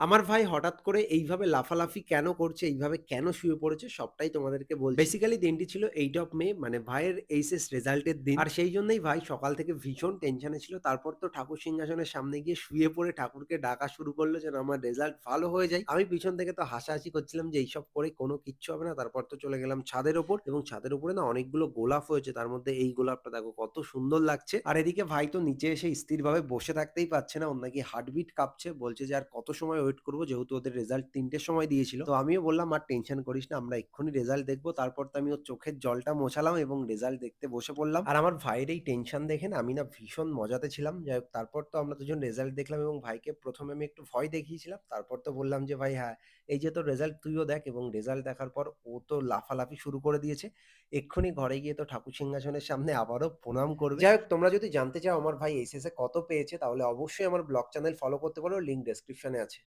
আমার ভাই হঠাৎ করে এইভাবে লাফালাফি কেন করছে, এইভাবে কেন শুয়ে পড়েছে সবটাই তোমাদেরকে বলছি। বেসিক্যালি দিনটি ছিল 8 অফ মে মানে ভাইয়ের এইচএস রেজাল্টের দিন। আর সেই জন্যই ভাই সকাল থেকে ভীষণ টেনশনে ছিল। তারপর তো ঠাকুর সিংহাসনের সামনে গিয়ে শুয়ে পড়ে ঠাকুরকে ডাকা শুরু করল যেন আমার রেজাল্ট ভালো হয়ে যায়। আমি পিছন থেকে তো হাসাহাসি করছিলাম যে এইসব করে কোনো কিচ্ছু হবে না। তারপর তো চলে গেলাম ছাদের ওপর এবং ছাদের উপরে না অনেকগুলো গোলাপ হয়েছে। তার মধ্যে এই গোলাপটা দেখো কত সুন্দর লাগছে। আর এদিকে ভাই তো নিচে এসে স্থিরভাবে বসে থাকতেই পারছে না। ওর নাকি হার্টবিট কাঁপছে। বলছে যে আর কত সময় ওয়েট করব যেহেতু ওদের রেজাল্ট ৩ টের সময় দিয়েছিল। তো আমিও বললাম, "আর টেনশন করিস না। আমরা এক্ষুনি রেজাল্ট দেখব।" তারপর তো আমি ওর চোখের জলটা মোছালাম এবং রেজাল্ট দেখতে বসে পড়লাম। আর আমার ভাইয়ের এই টেনশন দেখে না আমি না ভীষণ মজাতে ছিলাম। যাই হোক তারপর তো আমরা দুজন রেজাল্ট দেখলাম এবং ভাইকে ১ম এ আমি একটু ভয় দেখিয়েছিলাম। তারপর তো বললাম যে, "ভাই হ্যাঁ, এই যে তোর রেজাল্ট তুইও দেখ" এবং রেজাল্ট দেখার পর ও তো লাফালাফি শুরু করে দিয়েছে। এক্ষুনি ঘরে গিয়ে তো ঠাকুর সিংহাসনের সামনে আবারও প্রণাম করবে। যাই হোক তোমরা যদি জানতে চাও আমার ভাই এইচএস এ কত পেয়েছে তাহলে অবশ্যই আমার ব্লগ চ্যানেল ফলো করতে পারো। লিঙ্ক ডেসক্রিপশনে আছে।